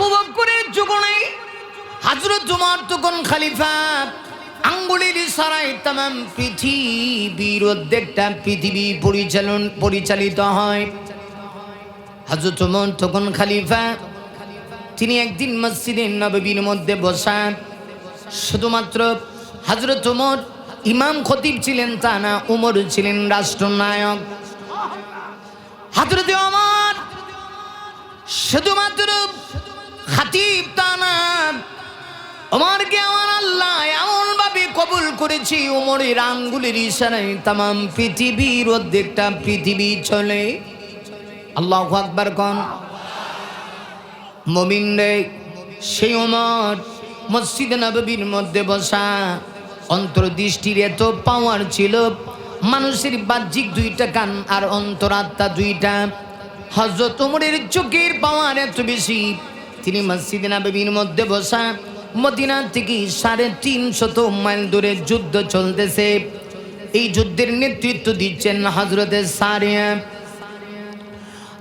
আবু বকরের যুগে নাই, হযরত ওমর তখন খলিফা। আঙ্গুলের ইশারায় तमाम পৃথিবীর অর্ধেকটা পৃথিবী পরিচালিত হয়। হযরত ওমর তখন খলিফা। তিনি একদিন মসজিদে নববীর মধ্যে বসা। শুধুমাত্র হযরত ওমর ইমাম খতিব ছিলেন তা না, ওমর ছিলেন রাষ্ট্রনায়ক। হযরত ওমর শুধুমাত্র খতিব তা না, ওমরকে আমার আল্লাহ এমন ভাবে কবুল করেছি, ওমরের আঙ্গুলের ইশারায় तमाम পৃথিবীর অর্ধেকটা পৃথিবী চলে। আল্লাহু আকবার কোন মুমিন রে। সেই ওমর মসজিদে নববীর মধ্যে বসা। অন্তর্দৃষ্টির এত পাওয়ার ছিল, মানুষের বাহ্যিক দুইটা কান আর অন্তরাত্মা দুইটা। হযরত ওমরের চোখের পাওয়ার এত বেশি, তিনি মসজিদে নববীর মধ্যে বসা। মদিনা থেকে 350 মাইল দূরে যুদ্ধ চলতেছে। এই যুদ্ধের নেতৃত্ব দিচ্ছেন হযরতে সারিয়া।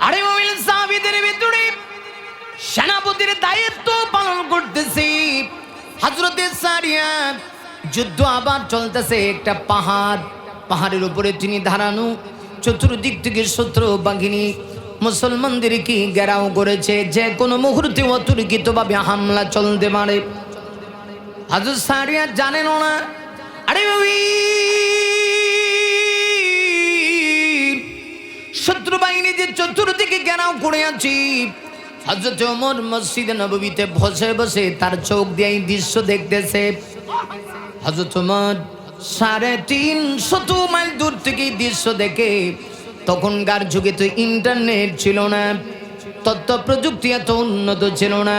আরে মুমিন সাহাবীদের ভিতরে সেনাপতির দায়িত্ব পালন করতেছে হযরতে সারিয়া। যুদ্ধ আবার চলতেছে। একটা পাহাড়ের উপরে তিনি দাঁড়ানো। চতুর্দিক থেকে শত্রু বাহিনী মুসলমানদেরকে ঘেরাও করেছে, যে কোনো মুহূর্তে অতর্কিতভাবে হামলা চলতে পারে। হযরত সারিয়া জানেন না। আরে শত্রু বাহিনী যে চতুর্দিকে ঘেরাও করে আছে। হযরত ওমর মসজিদে নববীতে বসে বসে তার চোখ দিয়ে এই দৃশ্য দেখতেছে। হযরত ওমর 350 মাইল দূর থেকে দৃশ্য দেখে। তখনকার যুগে তো ইন্টারনেট ছিল না, তথ্য প্রযুক্তি এত উন্নত ছিল না,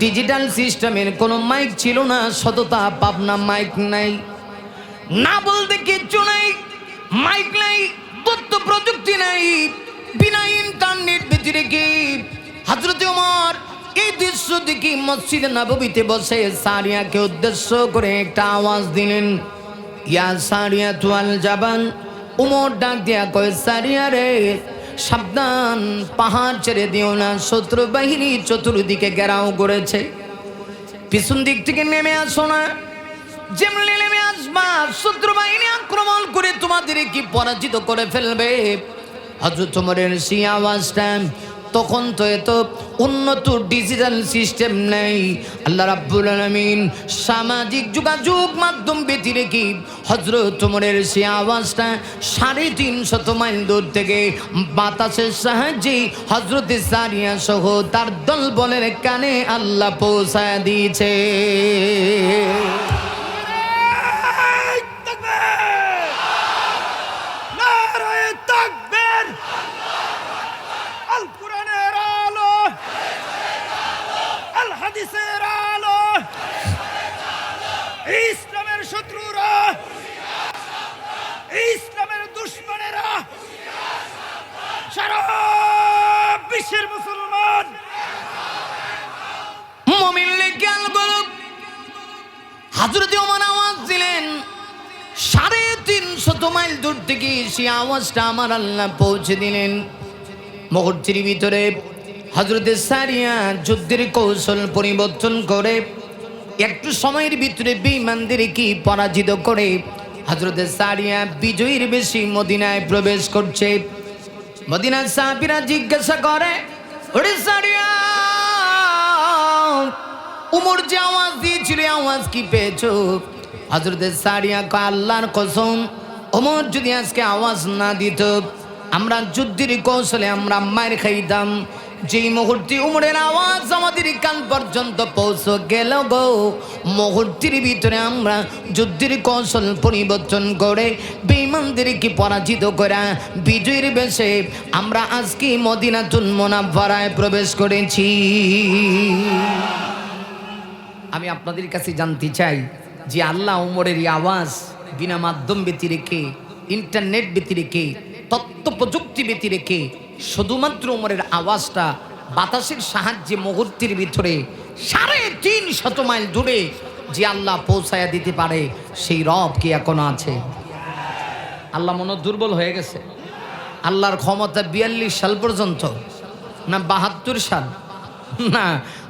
ডিজিটাল সিস্টেমের কোনো মাইক ছিল না, সততা পাবনা মাইক নাই, না বলতে কিচ্ছু নাই, মাইক নাই, তথ্য প্রযুক্তি নাই, বিনা ইন্টারনেট ভিতরে কি হযরত ওমর এই দৃশ্য দেখে মসজিদে নববীতে বসে সারিয়াকে উদ্দেশ্য করে একটা আওয়াজ দিলেন, ইয়া সারিয়া তুয়াল জাবান। ওমর ডাক দিয়া কয়, সারিয়া রে সাবধান, পাহাড় ছেড়ে দিও না, শত্রু বাহিনী চতুর্দিকে ঘেরাও করেছে, পিছন দিক থেকে নেমে আসো না। যেমনি নেমে আসবা শত্রু বাহিনী আক্রমণ করে তোমাদের কি পরাজিত করে ফেলবে। হযরত ওমরের সেই আওয়াজটা, তখন তো এত উন্নত ডিজিটাল সিস্টেম নেই। আল্লাহ রাব্বুল আলামিন সামাজিক যোগাযোগ মাধ্যম বেঁধে রেখে হযরত ওমরের সেই আওয়াজটা 350 মাইল দূর থেকে বাতাসের সাহায্যে হযরতে সারিয়া সহ তার দলবলের কানে আল্লাহ পৌঁছায় দিয়েছে। ইসলামের শত্রুরা, ইসলামের দুশমনেরা, সারা বিশ্বের মুসলমান মুমিন লেখাল গো। হযরত ওমর আওয়াজ দিলেন 350 মাইল দূর থেকে, সেই আওয়াজটা আমার আল্লাহ পৌঁছে দিলেন। মুহূর্তের ভিতরে হযরতে সারিয়া যুদ্ধের কৌশল পরিবর্তন করে একটু সময়ের ভিতরে বেঈমানদেরকে পরাজিত করে হযরতে সারিয়া বিজয়ীর বেশি মদিনায় প্রবেশ করছে। মদিনার সাহাবীরা জিজ্ঞাসা করে, ওরে সারিয়া, ওমর যে আওয়াজ দিয়েছিল আওয়াজ কি পেয়েছো? হযরতে সারিয়া কয়, আল্লাহর কসম, ওমর যদি আজকে আওয়াজ না দিত আমরা যুদ্ধের কৌশলে আমরা মার খাইতাম। যেই মুহূর্তে উমরের আওয়াজ আমাদের কান পর্যন্ত পৌঁছে গেল গো, মুহূর্তের ভিতরে আমরা যুদ্ধের কৌশল পরিবর্তন করে বেঈমানদেরকে পরাজিত করে বিজয়ের বেশে আমরা আজকে মদিনাতুল মুনাওয়ারায় প্রবেশ করেছি। আমি আপনাদের কাছে জানতে চাই যে আল্লাহ উমরের এই আওয়াজ বিনা মাধ্যম ব্যতি রেখে, ইন্টারনেট ব্যতি রেখে, তথ্য প্রযুক্তি ব্যতি রেখে শুধুমাত্র উমরের আওয়াজটা বাতাসের সাহায্যে মুহূর্তের ভিতরে 350 মাইল দূরে যে আল্লাহ পৌঁছায়া দিতে পারে, সেই রব কি এখনো আছে? আল্লাহ মনে দুর্বল হয়ে গেছে? আল্লাহর ক্ষমতা 42 সাল পর্যন্ত না 72 সাল? না,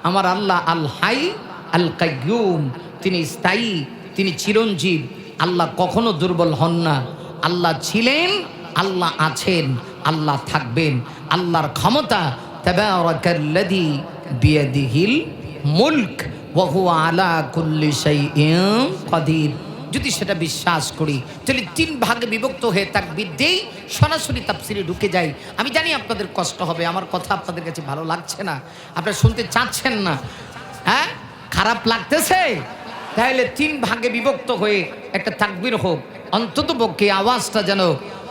আমার আল্লাহ আল হাই আল কাইয়ুম, তিনি স্থায়ী, তিনি চিরঞ্জীব। আল্লাহ কখনো দুর্বল হন না। আল্লাহ ছিলেন, আল্লাহ আছেন, আল্লাহ থাকবেন। আল্লাহর ক্ষমতা তাবারাকাল্লাযী বিয়াদিহিল মুলক ওয়া হুয়া আলা কুল্লি শাইইন কাদির। যদি সেটা বিশ্বাস করি তাহলে 3 ভাগে বিভক্ত হয়ে তাকবীর দেই, সরাসরি তাফসিরে ঢুকে যাই। আমি জানি আপনাদের কষ্ট হবে, আমার কথা আপনাদের কাছে ভালো লাগছে না, আপনারা শুনতে চাচ্ছেন না, হ্যাঁ খারাপ লাগতেছে। তাহলে 3 ভাগে বিভক্ত হয়ে একটা তাকবীর হোক, অন্তত পক্ষে আওয়াজটা যেন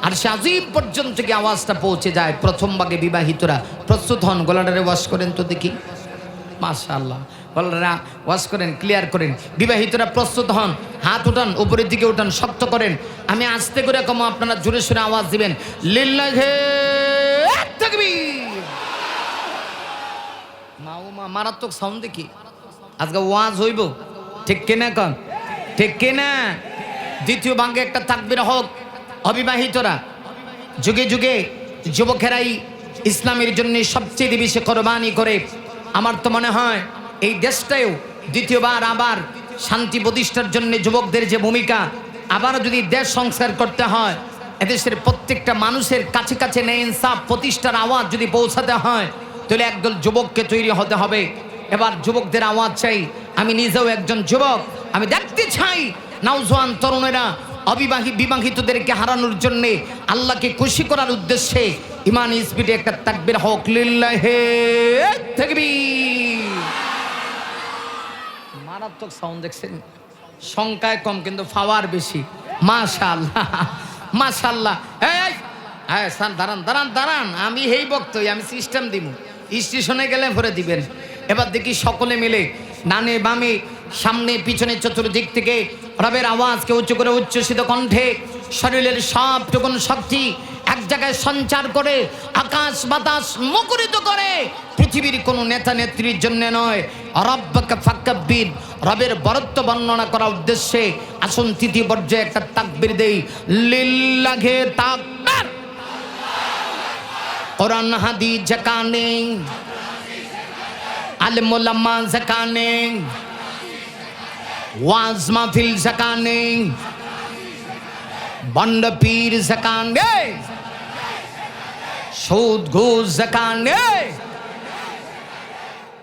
আর সে আজিম পর্যন্ত কি আওয়াজটা পৌঁছে যায়। প্রথম ভাগে বিবাহিতরা প্রস্তুত হন, গলাটারে ওয়াশ করেন তো দেখি, মাশাআল্লাহ, গলাটা ওয়াশ করেন, ক্লিয়ার করেন। বিবাহিতরা প্রস্তুত হন, হাত উঠান, উপরের দিকে উঠান, শক্ত করেন। আমি আস্তে করে কম, আপনারা জোরে সোরে আওয়াজ দিবেন, লিল্লাহি তাকবীর। মা মারাত্মক সাউন্ড দেখি, আজকে ওয়াজ হইব, ঠিক কিনা কন, ঠিক কিনা? দ্বিতীয় ভাগে একটা তাকবীর হোক। অবিবাহিতরা, যুগে যুগে যুবকেরাই ইসলামের জন্য সবচেয়ে বেশি কোরবানি করে। আমার তো মনে হয় এই দেশটাও দ্বিতীয়বার আবার শান্তি প্রতিষ্ঠার জন্য যুবকদের যে ভূমিকা, আবারও যদি দেশ সংস্কার করতে হয়, এদেশের প্রত্যেকটা মানুষের কাছে কাছে ন্যায় ইনসাফ প্রতিষ্ঠার আওয়াজ যদি পৌঁছাতে হয়, তাহলে একদল যুবককে তৈরি হতে হবে। এবার যুবকদের আওয়াজ চাই। আমি নিজেও একজন যুবক, আমি দেখতে চাই নওজোয়ান তরুণেরা বিবাহিতদেরকে হারানোর জন্যে, আল্লাহকে খুশি করার উদ্দেশ্যে ইমান স্পিডে একটা তাকবীর হোক, লিল্লাহি তাকবীর। মারাত্মক সাউন্ড দেখছেন, সংখ্যায় কম কিন্তু পাওয়ার বেশি। মাশাআল্লাহ মাশাআল্লাহ। এই স্যার দাঁড়ান দাঁড়ান দাঁড়ান, আমি হেই বক্তই, আমি সিস্টেম দিব, স্টেশনে গেলে ভরে দিবেন। এবার দেখি সকলে মিলে ডানে বামে সামনে পিছনে চতুর্দিক থেকে রবের আওয়াজকে উচ্চ করে উচ্ছ্বসিত কণ্ঠে শরীরের সবটুকুন শক্তি এক জায়গায় সঞ্চার করে আকাশ বাতাস মুখরিত করে। পৃথিবীর কোনো নেতা নেত্রীর জন্য নয়, রব্বাকা ফাকাব্বির, রবের বরত্ব বর্ণনা করার উদ্দেশ্যে আসুন তৃতীয় পর্যায়ে একটা তাকবীর দেই, লিল্লাহি তাকবীর। কোরআন হাদিস যেখানে, আলেম ওলামা যেখানে, ওয়াজ মাহফিল যেখানে, বন্ড পীর যেখানে, সুদ ঘুষ যেখানে,